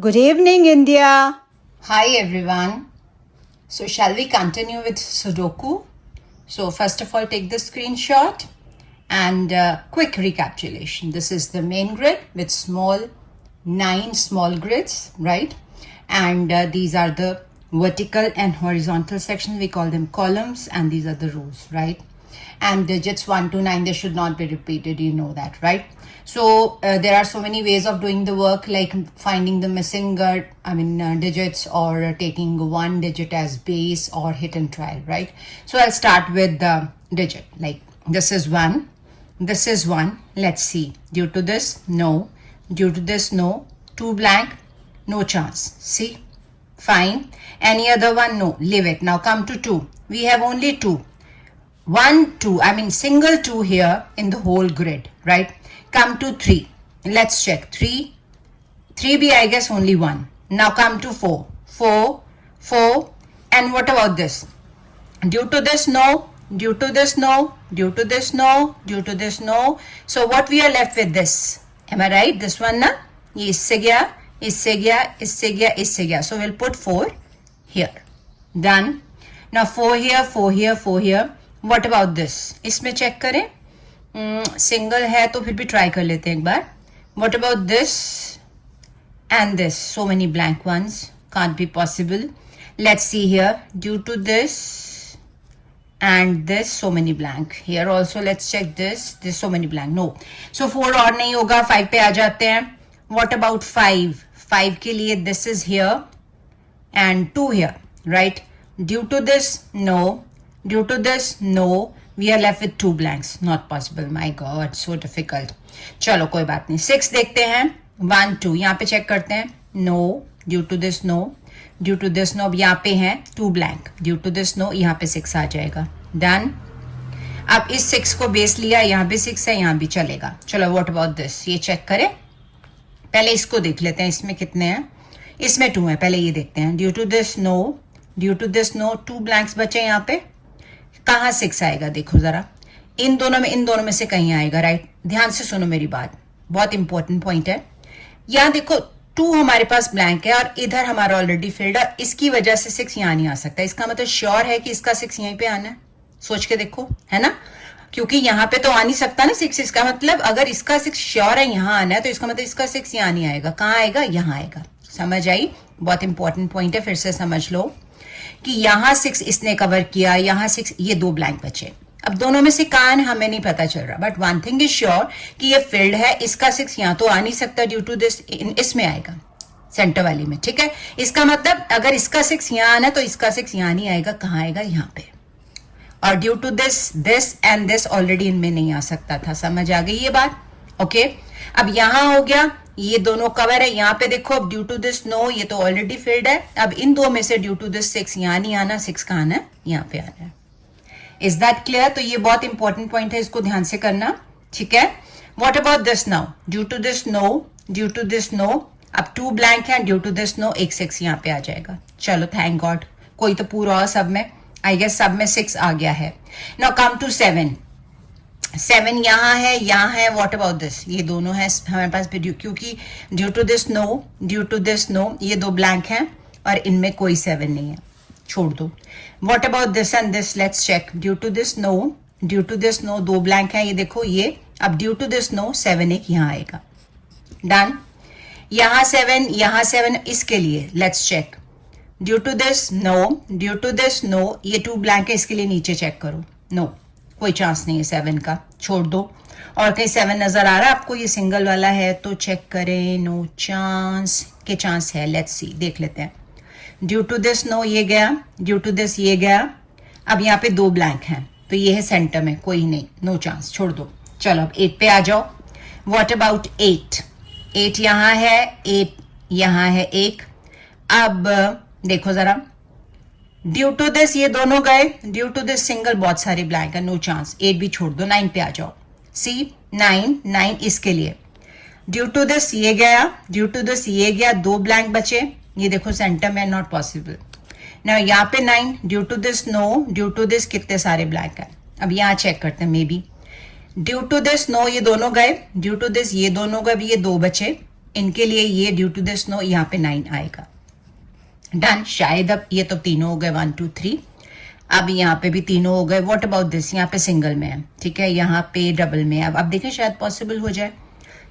Good evening, India. Hi everyone. So shall we continue with Sudoku? So first of all, take the screenshot and quick recapitulation. This is the main grid with 9 small grids, right? And these are the vertical and horizontal sections. We call them columns, and these are the rows, right? And digits 1 to 9, they should not be repeated. You know that, right? So there are so many ways of doing the work, like finding the missing digits, or taking one digit as base, or hit and trial, right? So I'll start with the digit. Like this is 1. This is 1. Let's see. Due to this, no. Due to this, no. 2 blank, no chance. See? Fine. Any other one? No. Leave it. Now come to 2. We have only 2. 1, 2. Single 2 here in the whole grid, right? Come to 3. Let's check. 3. 3B, I guess only 1. Now come to 4. 4, 4. And what about this? Due to this, no. Due to this, no. Due to this, no. Due to this, no. So what we are left with this? Am I right? This one, na? ये इससे गया, इससे गया, इससे गया, इससे गया. So we'll put 4 here. Done. Now 4 here, 4 here, 4 here. What about this? इसमें चेक करें. सिंगल है तो फिर भी ट्राई कर लेते हैं एक बार. What about this and this? So many blank ones. Can't be possible. Let's see here. Due to this and this, so many blank. Here also let's check this. This so many blank. No. So 4 और नहीं होगा. 5 पे आ जाते हैं. What about 5? 5 के लिए this is here and 2 here, right? Due to this, no. Due to this, no. We are left with 2 blanks. Not possible. My God, so difficult. चलो कोई बात नहीं. 6 देखते हैं. 1, 2. यहाँ पे चेक करते हैं. No. Due to this, no. Due to this, no. अब यहाँ पे हैं 2 blank. Due to this, no. यहाँ पे 6 आ जाएगा. Done. अब इस 6 को बेस लिया. यहाँ भी 6 है, यहाँ भी चलेगा. चलो what about this? ये चेक करें. पहले इसको देख लेते हैं. इसमें कितने हैं? इसमें 2 है. पहले ये देखते हैं. Due to this, no. Due to this, no. 2 blanks बचे यहाँ पे. कहाँ 6 आएगा? देखो जरा. इन दोनों में से कहीं आएगा, राइट? ध्यान से सुनो मेरी बात, बहुत इंपॉर्टेंट पॉइंट है. यहाँ देखो 2 हमारे पास ब्लैंक है और इधर हमारा ऑलरेडी फिल्ड है. इसकी वजह से 6 यहाँ नहीं आ सकता. इसका मतलब श्योर है कि इसका 6 यहीं पे आना है. सोच के देखो, है ना? क्योंकि यहाँ पे तो आ नहीं सकता ना 6. इसका मतलब अगर इसका 6 श्योर है यहाँ आना है, तो इसका मतलब इसका 6 यहाँ नहीं आएगा. कहाँ आएगा? यहाँ आएगा. समझ आई? बहुत इंपॉर्टेंट पॉइंट है. फिर से समझ लो कि यहाँ 6 इसने कवर किया, यहाँ 6, ये 2 ब्लैंक बचे. अब दोनों में से कहाँ है हमें नहीं पता चल रहा, but one thing is sure कि ये फिल्ड है. इसका 6 यहाँ तो आ नहीं सकता. ड्यू टू दिस इसमें आएगा, सेंटर वाली में. ठीक है? इसका मतलब अगर इसका 6 यहाँ आना, तो इसका 6 यहाँ नहीं आएगा. कहाँ आएगा? यहाँ पे. और due to this and this already इनमें नहीं आ सकता था. समझ आ गई ये बात? ओके. अब यहाँ हो गया, ये दोनों कवर है. यहाँ पे देखो, अब ड्यू टू दिस, नो. ये तो ऑलरेडी फिल्ड है. अब इन 2 में से ड्यू टू दिस 6 यहाँ नहीं आना. 6 कहाँ आना है? यहाँ पे आना है. Is that clear? तो ये बहुत इंपॉर्टेंट पॉइंट है, इसको ध्यान से करना. ठीक है? What about this now? Due to this, no. Due to this, no. अब 2 ब्लैंक है. Due to this, no. एक 6 यहाँ पे आ जाएगा. चलो, थैंक गॉड. कोई तो पूरा और सब में, आई गेस सब में 6 आ गया है. Now come to 7. 7 यहाँ है. What about this? ये दोनों है हमारे पास भी. क्योंकि due to this, no. Due to this, no. ये 2 ब्लैंक हैं और इनमें कोई 7 नहीं है. छोड़ दो. What about this and this? Let's check. Due to this, no. Due to this, no. 2 blank हैं. ये देखो ये. अब ड्यू टू दिस, नो. 7 एक यहाँ आएगा. डन. यहाँ 7 इसके लिए let's check. Due to this, no. Due to this, no. ये 2 ब्लैंक है, इसके लिए नीचे चेक करो. नो, कोई चांस नहीं है 7 का. छोड़ दो. और कहीं 7 नजर आ रहा है आपको? ये सिंगल वाला है तो चेक करें. नो चांस के चांस है. लेट्स सी, देख लेते हैं. Due to this, no. ये गया. ड्यू टू दिस, ये गया. अब यहाँ पे 2 ब्लैंक हैं, तो ये है सेंटर में. कोई नहीं, नो चांस. छोड़ दो. चलो अब 8 पे आ जाओ. What about 8? 8 यहाँ है, 8 यहाँ है. एक. अब देखो जरा. ड्यू टू दिस ये दोनों गए. ड्यू टू दिस सिंगल, बहुत सारी ब्लैंक है. No chance. 8 भी छोड़ दो. 9 पे आ जाओ. सी 9 इसके लिए. ड्यू टू दिस ये गया. ड्यू टू दिस ये गया. 2 ब्लैंक बचे. ये देखो सेंटर में. Not possible. ना यहाँ पे 9. Due to this, no. Due to this कितने सारे ब्लैंक है. अब यहाँ चेक करते हैं. Maybe due to this, no. ये दोनों गए. ड्यू टू दिस ये दोनों गए. ये 2 बचे. इनके लिए ये ड्यू टू दिस नो यहाँ पे 9 आएगा। डन। शायद अब ये तो तीनों हो गए 1 2 3। अब यहाँ पे भी तीनों हो गए। व्हाट अबाउट दिस, यहाँ पे सिंगल में है, ठीक है, यहाँ पे डबल में है। अब देखें शायद पॉसिबल हो जाए।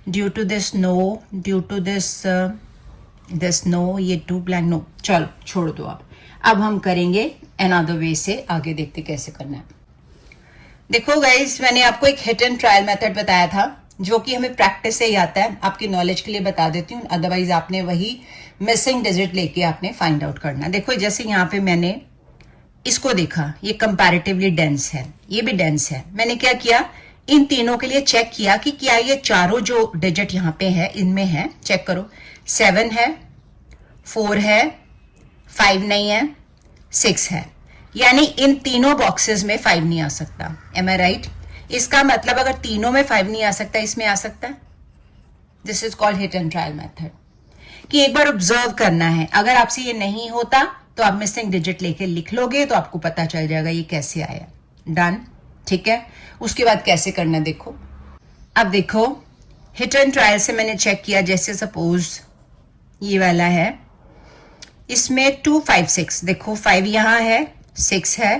Due to this no, due to this no, ये 2 ब्लैंक नो, चलो छोड़ दो। अब हम करेंगे अनदर वे से, आगे देखते कैसे करना है। देखो गाइस, मैंने आपको एक हिट एंड ट्रायल मेथड बताया था जो कि हमें प्रैक्टिस से ही आता है। आपकी नॉलेज के लिए बता देती हूँ, अदरवाइज आपने वही मिसिंग डिजिट लेके आपने फाइंड आउट करना। देखो जैसे यहाँ पे मैंने इसको देखा, ये कंपैरेटिवली डेंस है, ये भी डेंस है। मैंने क्या किया, इन तीनों के लिए चेक किया कि क्या ये चारों जो डिजिट यहाँ पे है इनमें है। चेक करो, 7 है, 4 है, 5 नहीं है, 6 है। यानी इन तीनों बॉक्सेस में 5 नहीं आ सकता। एम आई राइट? इसका मतलब अगर तीनों में 5 नहीं आ सकता, इसमें आ सकता है। This is called hit and trial method, कि एक बार ऑब्जर्व करना है। अगर आपसे ये नहीं होता तो आप मिसिंग डिजिट लेके लिख लोगे तो आपको पता चल जाएगा ये कैसे आया। डन, ठीक है। उसके बाद कैसे करना देखो। अब देखो हिट एंड ट्रायल से मैंने चेक किया, जैसे सपोज ये वाला है, इसमें 2 5 6, देखो 5 यहां है, 6 है,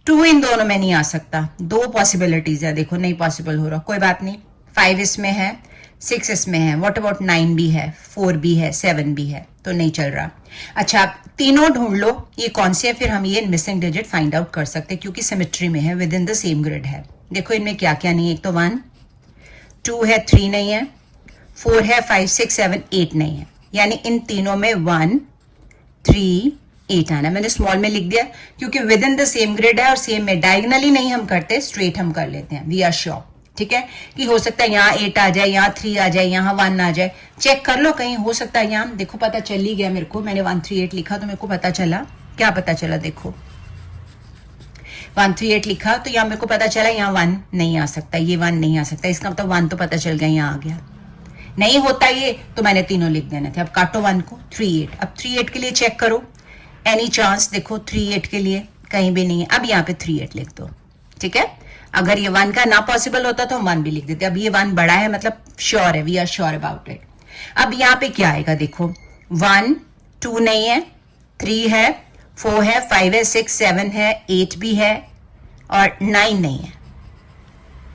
2 इन दोनों में नहीं आ सकता। 2 पॉसिबिलिटीज है, देखो नहीं पॉसिबल हो रहा, कोई बात नहीं। 5 इसमें है, 6 इसमें है। व्हाट अबाउट 9 भी है, 4 भी है, 7 भी है, तो नहीं चल रहा। अच्छा आप तीनों ढूंढ लो ये कौन से है, फिर हम ये मिसिंग डिजिट फाइंड आउट कर सकते हैं क्योंकि सिमेट्री में है, with in the same grid है। देखो इनमें क्या क्या नहीं है, एक तो 1 2 है, 3 नहीं है, 4 है, 5 6 7 8 नहीं है। यानी इन तीनों में 1 3 8 आना। मैंने स्मॉल में लिख दिया क्योंकि with in the same grid है और सेम में डायगनली नहीं हम करते, स्ट्रेट हम कर लेते हैं। वी आर श्योर, ठीक है, कि हो सकता है यहाँ 8 आ जाए, यहाँ 3 आ जाए, यहाँ 1 आ जाए। चेक कर लो कहीं हो सकता है यहाँ, देखो पता चल ही गया मेरे को। मैंने 1 3 8 लिखा तो मेरे को पता चला, क्या पता चला, देखो 1 3 8 लिखा तो यहाँ मेरे को पता चला यहाँ 1 नहीं आ सकता, ये 1 नहीं आ सकता। इसका मतलब 1 तो पता चल गया, यहाँ आ गया। नहीं होता ये तो मैंने तीनों लिख देने थे। अब काटो 1 को, 3 8। अब 3 8 के लिए चेक करो, एनी चांस, देखो 3 8 के लिए कहीं भी नहीं है। अब यहाँ पे 3 8 लिख दो, ठीक है। अगर ये 1 का ना पॉसिबल होता तो हम 1 भी लिख देते। अब ये 1 बड़ा है, मतलब श्योर है, we are sure about it. अब यहाँ पे क्या आएगा, देखो 1 2 नहीं है, 3 है, 4 है, 5 है, 6 7 है, 8 भी है और 9 नहीं है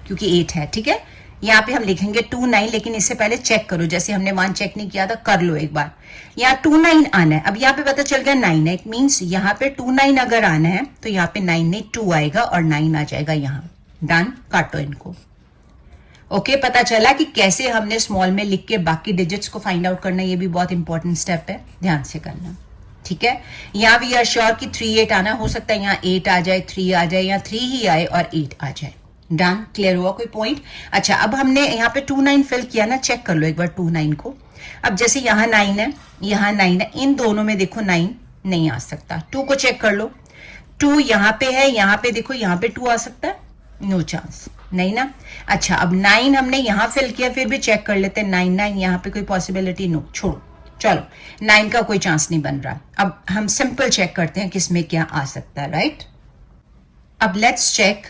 क्योंकि 8 है, ठीक है। यहाँ पे हम लिखेंगे 2 9, लेकिन इससे पहले चेक करो, जैसे हमने 1 चेक नहीं किया था, कर लो एक बार। यहाँ 2 9 आना है। अब यहाँ पे पता चल गया 9 है, इट मीन्स यहाँ पे 2 9 अगर आना है तो यहाँ पे 9 नहीं 2 आएगा और 9 आ जाएगा यहाँ। डन, काटो इनको। ओके, पता चला कि कैसे हमने स्मॉल में लिख के बाकी डिजिट्स को फाइंड आउट करना। ये भी बहुत इंपॉर्टेंट स्टेप है, ध्यान से करना, ठीक है। यहाँ वी आर श्योर कि 3 8 आना, हो सकता है यहाँ 8 आ जाए, 3 आ जाए, या 3 ही आए और 8 आ जाए। डन, क्लियर हुआ कोई पॉइंट? अच्छा अब हमने यहाँ पे 2 9 फिल किया ना, चेक कर लो एक बार 2 9 को। अब जैसे यहाँ 9 है, यहाँ 9 है, इन दोनों में देखो 9 नहीं आ सकता। 2 को चेक कर लो, 2 यहाँ पे है, यहाँ पे देखो यहाँ पे 2 आ सकता है, नो चांस, नहीं ना। अच्छा अब 9 हमने यहाँ फिल किया, फिर भी चेक कर लेते हैं 9 9 यहाँ पे कोई पॉसिबिलिटी, नो, छोड़ो, चलो 9 का कोई चांस नहीं बन रहा। अब हम सिंपल चेक करते हैं किसमें क्या आ सकता है, राइट। अब लेट्स चेक,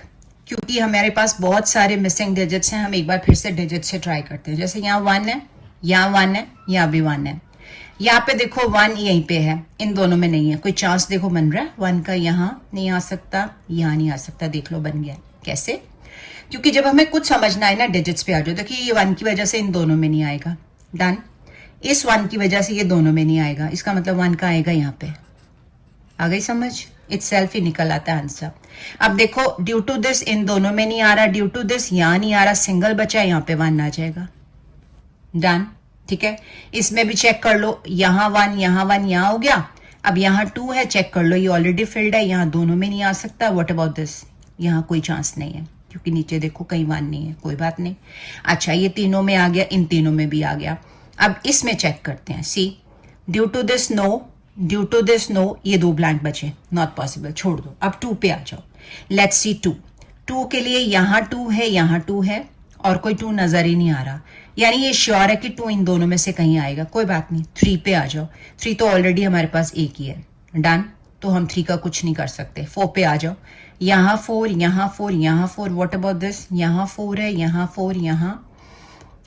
क्योंकि हमारे पास बहुत सारे मिसिंग डिजिट्स हैं, हम एक बार फिर से डिजिट से ट्राई करते हैं। जैसे यहाँ 1 है, यहाँ 1 है, यहाँ भी 1 है, यहाँ पे देखो 1 यहीं पे है, इन दोनों में नहीं है, कोई चांस देखो बन रहा है 1 का। यहाँ नहीं आ सकता, यहाँ नहीं आ सकता, देख लो बन गया। कैसे? क्योंकि जब हमें कुछ समझना है ना, डिजिट्स पे आ जाओ। देखिए ये 1 की वजह से इन दोनों में नहीं आएगा, डन। इस 1 की वजह से ये दोनों में नहीं आएगा, इसका मतलब 1 का आएगा यहाँ पे। आ गई समझ? इटसेल्फ ही निकल आता है आंसर। अब देखो ड्यू टू दिस इन दोनों में नहीं आ रहा, ड्यू टू दिस यहाँ नहीं आ रहा, सिंगल बचा है, यहाँ पे 1 आ जाएगा। डन, ठीक है। इसमें भी चेक कर लो, यहाँ 1 यहाँ 1 यहाँ हो गया। अब यहाँ 2 है, चेक कर लो, ये ऑलरेडी फिल्ड है, यहाँ दोनों में नहीं आ सकता। व्हाट अबाउट दिस, यहाँ कोई चांस नहीं है क्योंकि नीचे देखो कहीं 1 नहीं है, कोई बात नहीं। अच्छा ये तीनों में आ गया, इन तीनों में भी आ गया। अब इसमें चेक करते हैं, see due to this no, due to this no, ये 2 ब्लैंक बचे, नॉट पॉसिबल, छोड़ दो। अब 2 पे आ जाओ, लेट्स सी 2 के लिए यहाँ 2 है, यहाँ 2 है और कोई 2 नजर ही नहीं आ रहा, यानी ये श्योर है कि 2 इन दोनों में से कहीं आएगा। कोई बात नहीं, 3 पे आ जाओ, 3 तो ऑलरेडी हमारे पास एक ही है। डन, तो हम 3 का कुछ नहीं कर सकते। 4 पे आ जाओ, यहाँ 4 यहाँ 4 यहाँ 4, व्हाट अबाउट दिस, यहाँ 4 है, यहाँ 4, यहाँ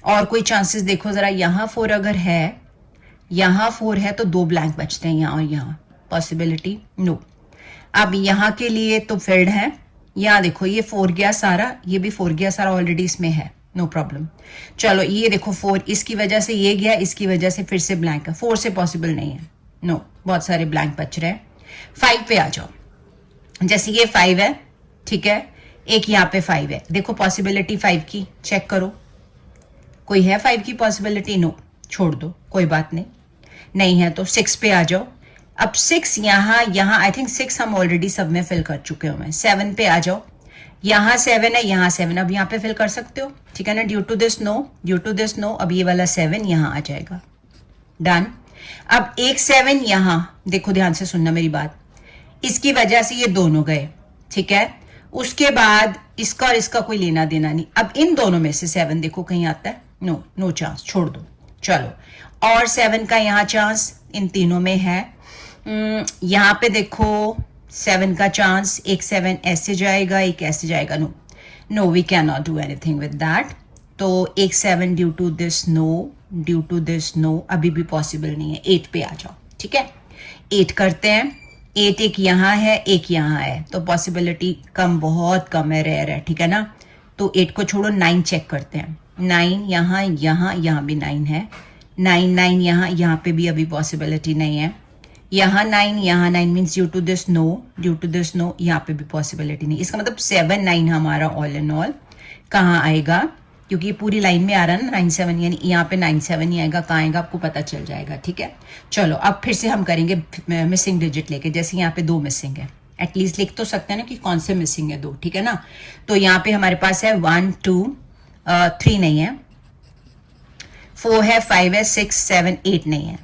और कोई चांसेस देखो जरा, यहाँ 4 अगर है, यहाँ 4 है तो 2 ब्लैंक बचते हैं यहाँ और यहाँ, पॉसिबिलिटी नो। अब यहाँ के लिए तो फिल्ड है, यहाँ देखो ये 4 गया सारा, ये भी 4 गया सारा, ऑलरेडी इसमें है, नो प्रॉब्लम। चलो ये देखो 4, इसकी वजह से ये गया, इसकी वजह से फिर से ब्लैंक है, 4 से पॉसिबल नहीं है, नो, बहुत सारे ब्लैंक बच रहे हैं। 5 पे आ जाओ, जैसे ये 5 है, ठीक है, एक यहाँ पे 5 है, देखो पॉसिबिलिटी 5 की चेक करो, कोई है 5 की पॉसिबिलिटी? नो, छोड़ दो, कोई बात नहीं, नहीं है तो 6 पे आ जाओ। अब 6 यहाँ आई थिंक 6 हम ऑलरेडी सब में फिल कर चुके हैं। 7 पे आ जाओ, यहाँ 7 है, यहाँ 7, अब यहाँ पे फिल कर सकते हो, ठीक है ना। ड्यू टू दिस नो, अब ये वाला 7 यहाँ आ जाएगा, डन। अब एक 7 यहाँ, देखो ध्यान से सुनना मेरी बात, इसकी वजह से ये दोनों गए, ठीक है। उसके बाद इसका और इसका कोई लेना देना नहीं। अब इन दोनों में से 7 देखो कहीं आता है, नो चांस, छोड़ दो। चलो, और 7 का यहाँ चांस इन तीनों में है। यहाँ पे देखो 7 का चांस, एक 7 ऐसे जाएगा, एक ऐसे जाएगा, no we can not do anything with that. तो एक 7 ड्यू टू दिस नो, अभी भी पॉसिबल नहीं है। 8 पे आ जाओ, ठीक है, 8 करते हैं। 8 एक यहाँ है, एक यहाँ है, तो पॉसिबिलिटी कम, बहुत कम है, रेयर है, ठीक है ना। तो 8 को छोड़ो, 9 चेक करते हैं। 9 यहाँ भी 9 है, 9 यहाँ पे भी अभी पॉसिबिलिटी नहीं है। यहाँ 9 means due to this no, यहाँ पे भी पॉसिबिलिटी नहीं। इसका मतलब 7 9 हमारा ऑल इन ऑल कहाँ आएगा, क्योंकि ये पूरी लाइन में आ रहा है ना 9 7, यानी यहाँ पे 9 7 ही आएगा, कहाँ आएगा आपको पता चल जाएगा, ठीक है। चलो अब फिर से हम करेंगे मिसिंग डिजिट लेके, जैसे यहाँ पे 2 मिसिंग है, एटलीस्ट लिख तो सकते हैं ना कि कौन से मिसिंग है 2, ठीक है ना। तो यहाँ पे हमारे पास है 1 2 3 नहीं है, 4 है, 5 है, 6 7 8 नहीं है,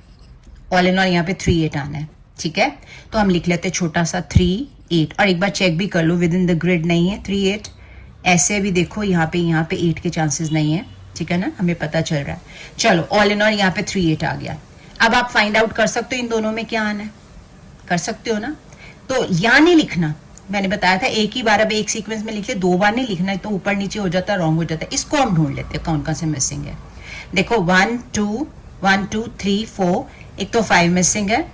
ऑल इन ऑल यहाँ पे 3 8 आना है, ठीक है। तो हम लिख लेते हैं छोटा सा 3 8, और एक बार चेक भी कर लो, विद इन द ग्रिड नहीं है 3 8। ऐसे भी देखो यहाँ पे 8 के चांसेस नहीं है, ठीक है ना, हमें पता चल रहा है। चलो ऑल इन ऑल यहाँ पे 3 8 आ गया। अब आप फाइंड आउट कर सकते हो इन दोनों में क्या आना है, कर सकते हो ना। तो यहाँ नहीं लिखना, मैंने बताया था एक ही बार, अब एक सीक्वेंस में लिख ले, 2 बार नहीं लिखना, तो ऊपर नीचे हो जाता है, रॉन्ग हो जाता है। इसको हम ढूंढ लेते हैं कौन कौन से मिसिंग है। देखो 1 2 3 4, एक तो 5 मिसिंग है,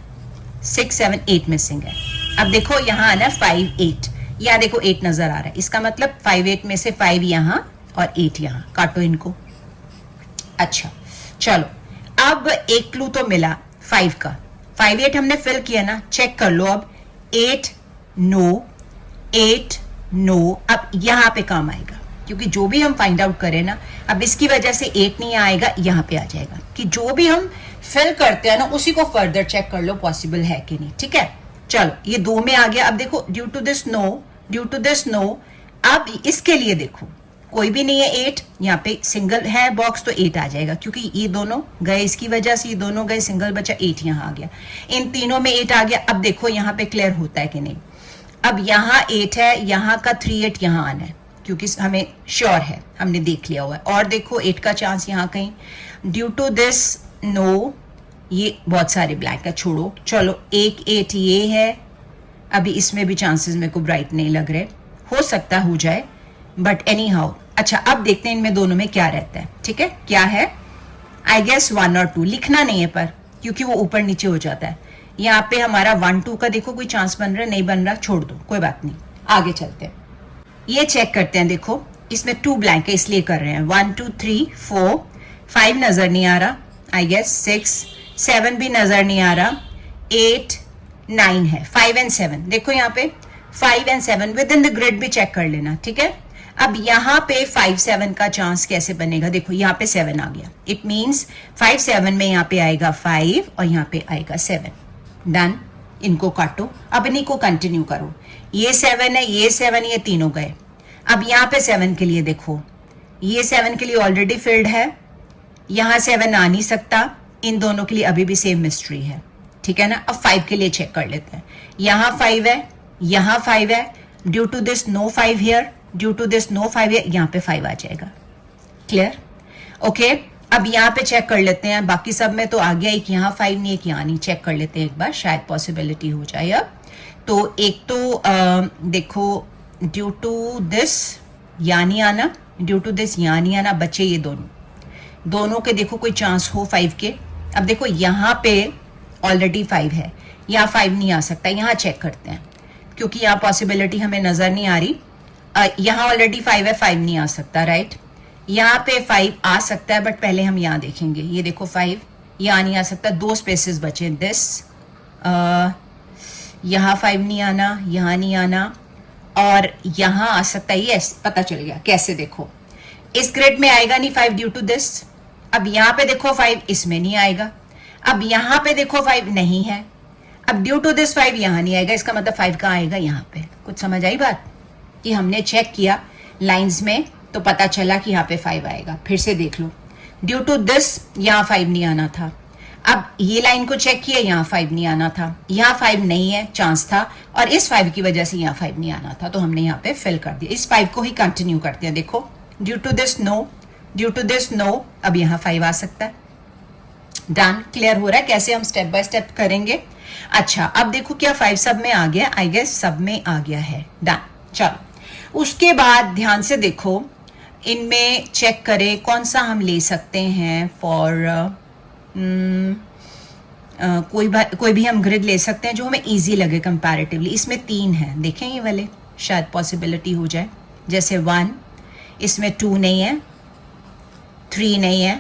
6 7 8 मिसिंग है। अब देखो यहाँ आना 5 8, यहाँ देखो 8 नजर आ रहा है, इसका मतलब 5 8 में से 5 यहाँ और 8 यहाँ, काटो इनको। अच्छा चलो, अब एक क्लू तो मिला 5 का, 5 8 हमने फिल किया ना, चेक कर लो। अब 8 नो, अब यहाँ पे काम आएगा, क्योंकि जो भी हम फाइंड आउट करें ना, अब इसकी वजह से 8 नहीं आएगा, यहाँ पे आ जाएगा, कि जो भी हम फिल करते हैं ना उसी को फर्दर चेक कर लो पॉसिबल है कि नहीं, ठीक है। चलो ये 2 में आ गया। अब देखो ड्यू टू दिस नो, अब इसके लिए देखो कोई भी नहीं है 8, यहाँ पे सिंगल है बॉक्स, तो 8 आ जाएगा, क्योंकि ये दोनों गए, इसकी वजह से ये दोनों गए, सिंगल बचा, 8 यहाँ आ गया, इन तीनों में 8 आ गया। अब देखो यहाँ पे क्लियर होता है कि नहीं। अब यहाँ 8 है, यहाँ का 3 8 यहाँ आना है, क्योंकि हमें श्योर है, हमने देख लिया हुआ है। और देखो 8 का चांस यहाँ कहीं, ड्यू टू दिस नो, ये बहुत सारे ब्लैक है, छोड़ो। चलो 1 8 ये है, अभी इसमें भी चांसेस मेरे को ब्राइट नहीं लग रहे, हो सकता हो जाए, बट एनी हाउ। अच्छा अब देखते हैं इनमें दोनों में क्या रहता है, ठीक है। क्या है, आई गेस 1 और 2, लिखना नहीं है पर, क्योंकि वो ऊपर नीचे हो जाता है। यहाँ पे हमारा 1 2 का देखो कोई चांस बन रहा है, नहीं बन रहा, छोड़ दो, कोई बात नहीं, आगे चलते हैं। ये चेक करते हैं, देखो इसमें 2 ब्लैंक है, इसलिए कर रहे हैं। 1 2 3 4, 5 नजर नहीं आ रहा, आई गेस 6 7 भी नजर नहीं आ रहा, 8 9 है, 5 एंड 7 देखो यहाँ पे 5 and 7 with in the grid भी चेक कर लेना, ठीक है। अब यहाँ पे 5 7 का चांस कैसे बनेगा, देखो यहाँ पे 7 आ गया, इट मींस 5 7 में यहाँ पे आएगा 5 और यहाँ पे आएगा 7, डन। इनको काटो, अब इन्हीं को कंटिन्यू करो। ये 7 है, ये 7, ये तीनों गए। अब यहाँ पे 7 के लिए देखो, ये 7 के लिए ऑलरेडी फिल्ड है, यहाँ 7 आ नहीं सकता, इन दोनों के लिए अभी भी सेम मिस्ट्री है, ठीक है ना। अब 5 के लिए चेक कर लेते हैं, यहाँ 5 है, यहाँ 5 है, due to this no 5 here, due to this no 5 है, यहाँ पे 5 आ जाएगा, क्लियर, ओके। अब यहाँ पे चेक कर लेते हैं, बाकी सब में तो आ गया, एक यहाँ 5 नहीं, एक यहाँ नहीं, चेक कर लेते हैं एक बार, शायद पॉसिबिलिटी हो जाए। अब तो एक तो देखो ड्यू टू दिस यहाँ नहीं आना, ड्यू टू दिस यहाँ नहीं आना, बच्चे ये दोनों, दोनों के देखो कोई चांस हो 5 के। अब देखो यहाँ पे ऑलरेडी 5 है, यहाँ 5 नहीं आ सकता, यहाँ चेक करते हैं क्योंकि यहाँ पॉसिबिलिटी हमें नजर नहीं आ रही। यहाँ ऑलरेडी 5 है, 5 नहीं आ सकता, राइट। यहाँ पे 5 आ सकता है बट पहले हम यहाँ देखेंगे। ये देखो 5 यहाँ नहीं आ सकता, 2 स्पेसेस बचे, दिस यहाँ 5 नहीं आना, यहाँ नहीं आना, और यहाँ आ सकता है। यस, पता चल गया कैसे। देखो इस ग्रिड में आएगा नहीं 5 ड्यू टू दिस। अब यहाँ पे देखो 5 इसमें नहीं आएगा। अब यहाँ पे देखो 5 नहीं है, अब ड्यू टू दिस 5 यहाँ नहीं आएगा। इसका मतलब 5 कहाँ आएगा? यहाँ पे। कुछ समझ आई बात? कि हमने चेक किया लाइंस में तो पता चला कि यहाँ पे 5 आएगा। फिर से देख लो, ड्यू टू दिस यहाँ 5 नहीं आना था। अब ये लाइन को चेक किया, यहाँ 5 नहीं आना था, यहाँ 5 नहीं है, चांस था, और इस 5 की वजह से यहाँ 5 नहीं आना था, तो हमने यहाँ पे फिल कर दिया। इस 5 को ही कंटिन्यू करते हैं। देखो due to this no, due to this no, अब यहाँ 5 आ सकता है। डन, क्लियर हो रहा है कैसे हम स्टेप बाय स्टेप करेंगे। अच्छा, अब देखो क्या 5 सब में आ गया? आई गेस सब में आ गया है। डन, चलो उसके बाद ध्यान से देखो, इनमें चेक करें कौन सा हम ले सकते हैं फॉर कोई भी हम ग्रिड ले सकते हैं जो हमें इजी लगे कंपैरेटिवली। इसमें 3 है, देखें ये वाले, शायद पॉसिबिलिटी हो जाए। जैसे 1, इसमें 2 नहीं है, 3 नहीं है,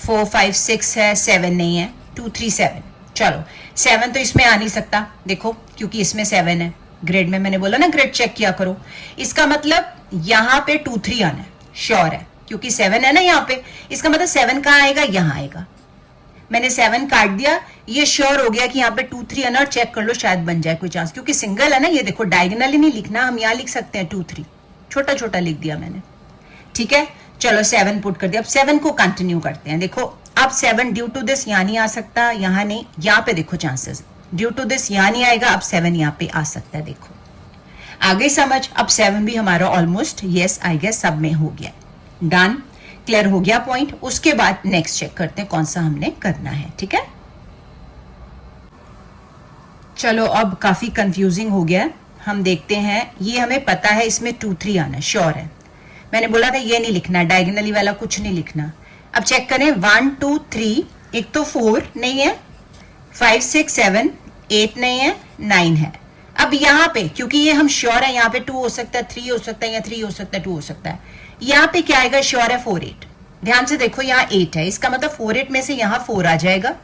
4 5 6 है, 7 नहीं है, 2 3 7। चलो 7 तो इसमें आ नहीं सकता, देखो क्योंकि इसमें 7 है। ग्रिड में मैंने बोला ना ग्रिड चेक किया करो। इसका मतलब यहाँ पे 2 3 आना है, श्योर है, क्योंकि 7 है ना यहाँ पे। इसका मतलब 7 कहाँ आएगा? यहाँ आएगा। मैंने 7 काट दिया, ये श्योर हो गया कि यहाँ पे 2 3 आना, और चेक कर लो शायद बन जाए कोई चांस, क्योंकि सिंगल है ना। ये देखो डायगोनली नहीं लिखना, हम यहाँ लिख सकते हैं 2 3, छोटा छोटा लिख दिया मैंने, ठीक है। चलो 7 पुट कर दिया। अब 7 को कंटिन्यू करते हैं। देखो अब 7 ड्यू टू दिस यहाँ नहीं आ सकता, यहाँ नहीं, यहाँ पे देखो चांसेस, ड्यू टू दिस यहाँ नहीं आएगा, अब 7 यहाँ पे आ सकता है। देखो आगे समझ। अब 7 भी हमारा ऑलमोस्ट यस आई गेस सब में हो गया। डन, क्लियर हो गया पॉइंट। उसके बाद नेक्स्ट चेक करते हैं कौन सा हमने करना है, ठीक है। चलो अब काफी कंफ्यूजिंग हो गया, हम देखते हैं। ये हमें पता है इसमें 2 3 आना श्योर है। मैंने बोला था ये नहीं लिखना, डायगोनली वाला कुछ नहीं लिखना। अब चेक करें 1 2 3, एक तो 4 नहीं है, 5 6 7 8 नहीं है, 9 है। अब यहाँ पे क्योंकि ये हम श्योर है, यहाँ पे 2 हो सकता है, 3 हो सकता है, या 3 हो सकता है, 2 हो सकता है। यहाँ पे क्या आएगा? श्योर है 4 8। ध्यान से देखो यहाँ 8 है, इसका मतलब 4 8 में से यहाँ 4 आ जाएगा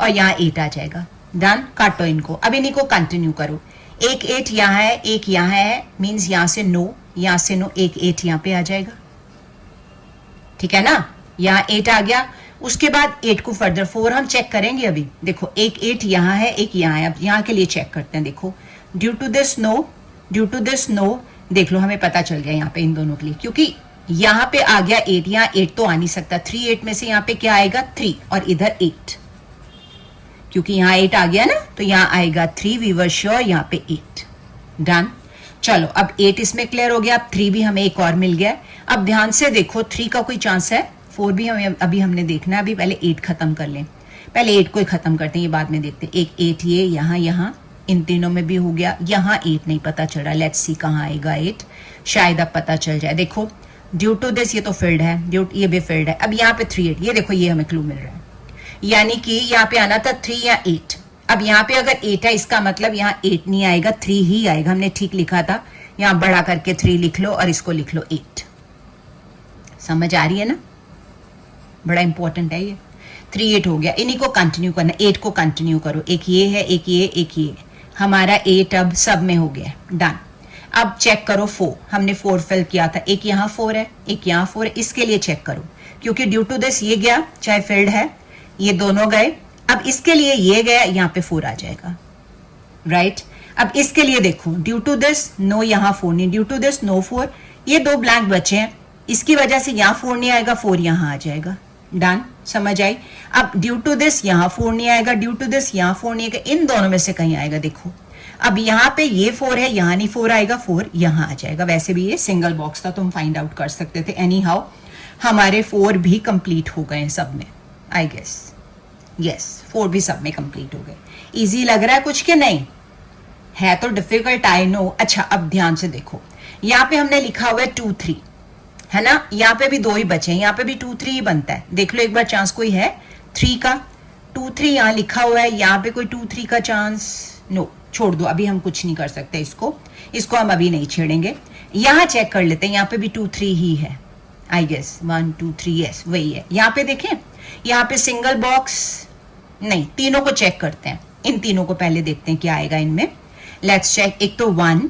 और यहाँ 8 आ जाएगा। डन, काटो इनको। अब इन्हीं को कंटिन्यू करो। एक 8 यहाँ है, एक यहाँ है, मीन्स यहाँ से नो, यहाँ से नो, एक 8 यहाँ पे आ जाएगा, ठीक है ना। यहाँ 8 आ गया। उसके बाद 8 को फर्दर 4 हम चेक करेंगे अभी। देखो एक 8 यहाँ है, एक यहाँ है। अब यहाँ के लिए चेक करते हैं। देखो due to this no, due to this no, देख लो हमें पता चल गया यहाँ पे इन दोनों के लिए, क्योंकि यहाँ पे आ गया 8, यहाँ 8 तो आ नहीं सकता। 3 8 में से यहाँ पे क्या आएगा? 3, और इधर 8, क्योंकि यहाँ 8 आ गया ना, तो यहाँ आएगा 3। वी वर श्योर यहाँ पे 8। डन, चलो अब 8 इसमें क्लियर हो गया। अब 3 भी हमें एक और मिल गया। अब ध्यान से देखो 3 का कोई चांस है, 4 भी हमें अभी हमने देखना है। अभी पहले 8 खत्म कर लें, पहले 8 को ही खत्म करते हैं, ये बाद में देखते हैं। एक 8 ये यहाँ, यहाँ इन तीनों में भी हो गया। यहाँ 8 नहीं पता चल रहा, लेट्स सी कहाँ आएगा 8, शायद अब पता चल जाए। देखो ड्यू टू दिस ये तो फील्ड है, ये भी फील्ड है। अब यहाँ पे 3 8, ये देखो ये हमें क्लू मिल रहा है, यानी कि यहाँ पे आना था 3 या 8। अब यहाँ पे अगर 8 है, इसका मतलब यहाँ 8 नहीं आएगा, 3 ही आएगा। हमने ठीक लिखा था, यहाँ बड़ा करके 3 लिख लो और इसको लिख लो 8। समझ आ रही है ना, बड़ा इंपॉर्टेंट है ये। 3 8 हो गया, इन्हीं को कंटिन्यू करना। 8 को कंटिन्यू करो, एक ये है, एक ये, एक ये। हमारा 8 अब सब में हो गया। डन, अब चेक करो 4, हमने 4 फिल किया था। एक यहाँ 4 है, एक यहाँ 4 है, इसके लिए चेक करो, क्योंकि ड्यू टू दिस ये गया, चाहे फील्ड है, ये दोनों गए। अब इसके लिए ये गया, यहाँ पे 4 आ जाएगा, राइट। अब इसके लिए देखो ड्यू टू दिस नो, यहाँ 4 नहीं, ड्यू टू दिस नो 4, ये 2 ब्लैंक बचे हैं, इसकी वजह से यहाँ 4 नहीं आएगा, 4 यहाँ आ जाएगा। डन, समझ आई। अब ड्यू टू दिस यहाँ 4 नहीं आएगा, ड्यू टू दिस यहाँ 4 नहीं आएगा, इन दोनों में से कहीं आएगा। देखो अब यहाँ पे ये 4 है, यहाँ नहीं 4 आएगा, 4 यहाँ आ जाएगा। वैसे भी ये सिंगल बॉक्स था, तुम फाइंड आउट कर सकते थे। एनी हाउ हमारे 4 भी कंप्लीट हो गए सब में, आई गेस। यस, 4 भी सब में कंप्लीट हो गए। इजी लग रहा है कुछ के नहीं? है तो डिफिकल्ट, आई नो। अच्छा अब ध्यान से देखो, यहाँ पे हमने लिखा हुआ है 2 3, है ना, यहाँ पे भी 2 ही बचे हैं, यहाँ पे भी 2 3 ही बनता है। देख लो एक बार चांस कोई है 3 का, 2 3 यहाँ लिखा हुआ है, यहाँ पे कोई 2 3 का चांस नो, छोड़ दो, अभी हम कुछ नहीं कर सकते इसको हम अभी नहीं छेड़ेंगे। यहाँ चेक कर लेते हैं, यहाँ पे भी 2 3 ही है आई गेस, 1 2 3 यस वही है। यहाँ पे देखें, यहाँ पे सिंगल बॉक्स नहीं, तीनों को चेक करते हैं, इन तीनों को पहले देखते हैं क्या आएगा इनमें। लेट्स चेक, एक तो 1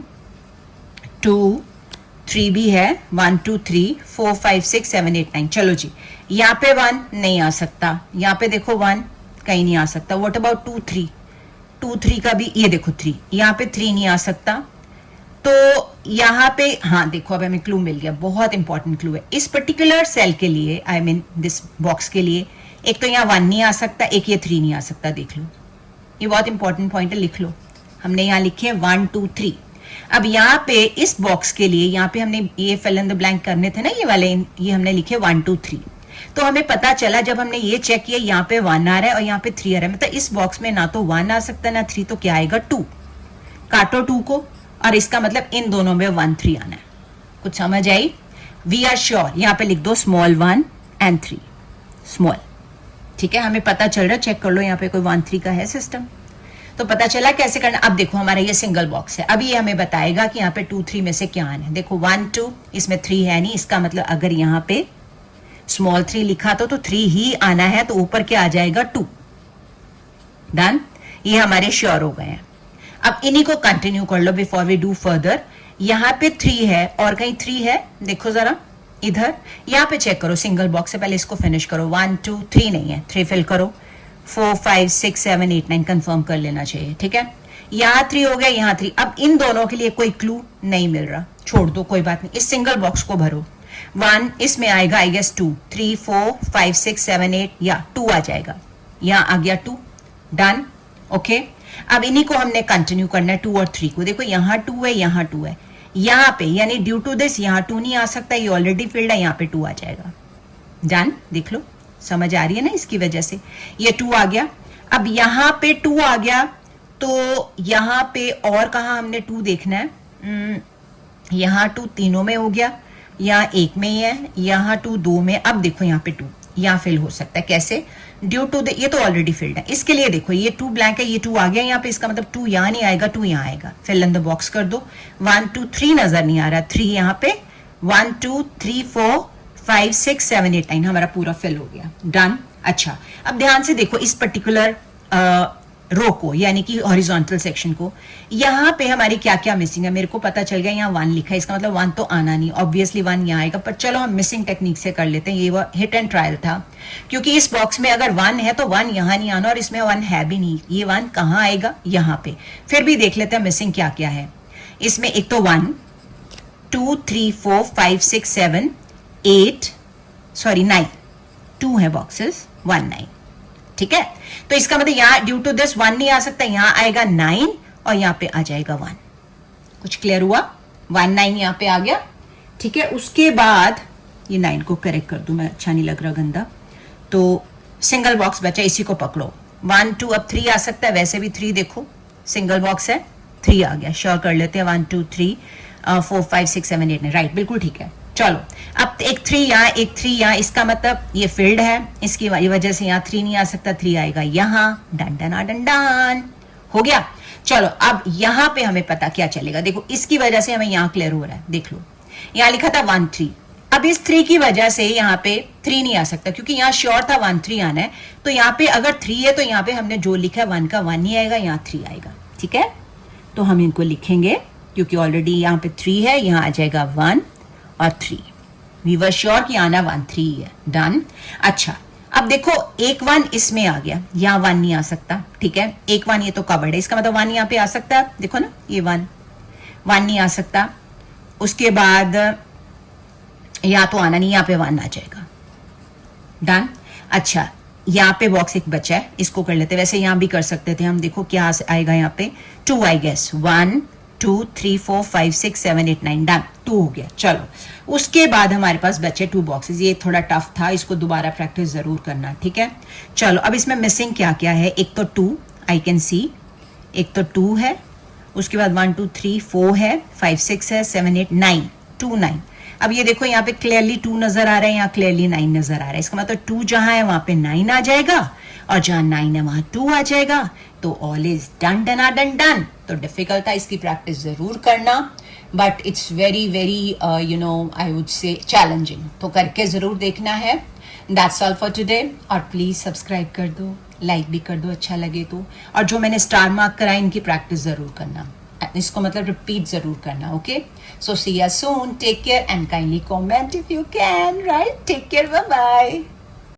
2 3 भी है, 1 2 3 4 5 6 7 8 9, चलो जी। यहाँ पे 1 नहीं आ सकता, यहाँ पे देखो 1 कहीं नहीं आ सकता। व्हाट अबाउट 2 3, 2 3 का भी, ये देखो 3, यहाँ पे 3 नहीं आ सकता। तो यहाँ पे हाँ देखो, अब हमें क्लू मिल गया, बहुत इंपॉर्टेंट क्लू है इस पर्टिकुलर सेल के लिए, आई मीन दिस बॉक्स के लिए। एक तो यहाँ 1 नहीं आ सकता, एक ये 3 नहीं आ सकता, देख लो, ये बहुत इंपॉर्टेंट पॉइंट है, लिख लो। हमने यहाँ लिखे 1 2 3। अब यहाँ पे इस बॉक्स के लिए, यहाँ पे हमने ये फिल इन द ब्लैंक करने थे ना, ये वाले, ये हमने लिखे 1 2 3। तो हमें पता चला जब हमने ये चेक किया, यहाँ पे 1 आ रहा है और यहाँ पे 3 आ रहा है, मतलब इस बॉक्स में ना तो 1 आ सकता ना 3, तो क्या आएगा 2। काटो 2 को, और इसका मतलब इन दोनों में 1 3 आना है। कुछ समझ आई? वी आर श्योर, यहाँ पे लिख दो स्मॉल 1 एंड 3 स्मॉल, ठीक है, हमें पता चल रहा है। चेक कर लो यहाँ पे कोई 1 3 का है सिस्टम, तो पता चला कैसे करना। अब देखो हमारा ये सिंगल बॉक्स है, अब ये हमें बताएगा कि यहाँ पे 2 3 में से क्या आना है। देखो 1 2, इसमें 3 है नहीं, इसका मतलब अगर यहाँ पे स्मॉल 3 लिखा तो 3 ही आना है, तो ऊपर क्या आ जाएगा 2। डन, ये हमारे श्योर हो गए हैं। अब इन्हीं को कंटिन्यू कर लो बिफोर वी डू फर्दर। यहाँ पे 3 है और कहीं 3 है, देखो जरा इधर, यहाँ पे चेक करो सिंगल बॉक्स से, पहले इसको फिनिश करो। 1 2 3 नहीं है, 3 फिल करो। 4 5 6 7 8 9 कंफर्म कर लेना चाहिए, ठीक है। यहाँ 3 हो गया, यहाँ 3। अब इन दोनों के लिए कोई क्लू नहीं मिल रहा, छोड़ दो, कोई बात नहीं, इस सिंगल बॉक्स को भरो। 1 इसमें आएगा आई गेस 2 3 4 5 6 7 8, या 2 आ जाएगा, यहाँ आ गया 2। Done, okay. अब इन्हीं को हमने कंटिन्यू करना है 2 और 3 को। देखो यहाँ 2 है, यहाँ 2 है, यहाँ पे यानी ड्यू टू दिस यहाँ 2 नहीं आ सकता, ये ऑलरेडी फिल्ड है, यहाँ पे 2 आ जाएगा। डन, देख लो, समझ आ रही है ना, इसकी वजह से ये 2 आ गया। अब यहाँ पे 2 आ गया, तो यहाँ पे और कहा हमने 2 देखना है। यहाँ 2 तीनों में हो गया, यहाँ 1 में ही है, यहाँ 2 2 में। अब देखो यहाँ पे 2 यहाँ फिल हो सकता है, कैसे? ड्यू टू द, ये तो ऑलरेडी फिल्ड है, इसके लिए देखो ये 2 ब्लैंक है, ये 2 आ गया यहाँ पे, इसका मतलब 2 यहाँ नहीं आएगा, 2 यहाँ आएगा। फिल इन द बॉक्स कर दो। 1 2 3 नजर नहीं आ रहा, 3 यहाँ पे, 1 2 3 4 5 6 7 8 9 हमारा पूरा फिल हो गया। डन। अच्छा, अब ध्यान से देखो इस पर्टिकुलर रो को, यानी कि हॉरिजॉन्टल सेक्शन को, यहाँ पे हमारी क्या क्या मिसिंग है। मेरे को पता चल गया यहाँ 1 लिखा है, इसका मतलब 1 तो आना नहीं, ऑब्वियसली 1 यहाँ आएगा, पर चलो हम मिसिंग टेक्निक से कर लेते हैं। ये वो हिट एंड ट्रायल था, क्योंकि इस बॉक्स में अगर 1 है तो 1 यहाँ नहीं आना, और इसमें 1 है भी नहीं, ये 1 कहाँ आएगा? यहाँ पे। फिर भी देख लेते हैं मिसिंग क्या क्या है इसमें। एक तो 1 2 3 4 5 6 7 8 सॉरी 9, 2 है बॉक्सेस, 1 9, ठीक है। तो इसका मतलब यहाँ ड्यू टू दिस 1 नहीं आ सकता, यहाँ आएगा 9 और यहाँ पे आ जाएगा 1। कुछ क्लियर हुआ? 1 9 यहाँ पे आ गया, ठीक है। उसके बाद ये 9 को करेक्ट कर दूं मैं, अच्छा नहीं लग रहा, गंदा। तो सिंगल बॉक्स बचा, इसी को पकड़ो। 1 2, अब 3 आ सकता है, वैसे भी 3 देखो सिंगल बॉक्स है, 3 आ गया, श्योर कर लेते हैं। 1 2 3 4 5 6 7 8 9, राइट, बिल्कुल ठीक है। चलो, अब एक 3 यहाँ, एक 3 यहाँ, इसका मतलब ये फील्ड है, इसकी वजह से यहाँ 3 नहीं आ सकता, 3 आएगा यहाँ। डन डन डन डन, हो गया। चलो, अब यहाँ पे हमें पता क्या चलेगा, देखो इसकी वजह से हमें यहाँ क्लियर हो रहा है, देख लो यहाँ लिखा था 1 3, अब इस 3 की वजह से यहाँ पे 3 नहीं आ सकता, क्योंकि यहाँ श्योर था 1 3 आना है। तो यहाँ पे अगर 3 है तो यहाँ पे हमने जो लिखा है 1 का 1 नहीं आएगा, यहाँ 3 आएगा, ठीक है। तो हम इनको लिखेंगे, क्योंकि ऑलरेडी यहाँ पे 3 है, यहाँ आ जाएगा 1 और 3। वी वर श्योर कि आना 1 3 है। डन। अच्छा, अब देखो एक 1 इसमें आ गया, यहाँ 1 नहीं आ सकता, ठीक है। एक 1 ये तो कवर्ड है, इसका मतलब 1 यहाँ पे आ सकता है, देखो ना ये 1 नहीं आ सकता। उसके बाद यहाँ तो आना नहीं, यहाँ पे 1 आ जाएगा। डन। अच्छा, यहाँ पे बॉक्स एक बचा है, इसको कर लेते, वैसे यहाँ भी कर सकते थे हम। देखो क्या आएगा यहाँ पे, 2 आई गेस, 1 2 3 4 5 6 7 8 9, डन, 2 हो गया। चलो, उसके बाद हमारे पास बचे 2 बॉक्सेस, ये थोड़ा टफ था, इसको दोबारा प्रैक्टिस जरूर करना, ठीक है। चलो, अब इसमें मिसिंग क्या क्या है, एक तो 2 आई कैन सी, एक तो 2 है, उसके बाद 1 2 3 4 है, 5 6 है, 7 8 9, 2 9। अब ये देखो यहाँ पे क्लियरली 2 नजर आ रहा है, यहाँ क्लियरली 9 नजर आ रहा है, इसका मतलब 2 जहां है वहां पे 9 आ जाएगा और जहां 9 है वहां 2 आ जाएगा, तो all is done done done done. तो डिफिकल्ट था, इसकी प्रैक्टिस जरूर करना, but it's very very I would say challenging, तो करके जरूर देखना है। दैट्स ऑल फॉर टुडे, और प्लीज सब्सक्राइब कर दो, लाइक भी कर दो अच्छा लगे तो, और जो मैंने स्टार मार्क करा इनकी प्रैक्टिस जरूर करना, इसको मतलब रिपीट जरूर करना, okay. So see you soon, take care and kindly comment if you can, right, take care, bye bye.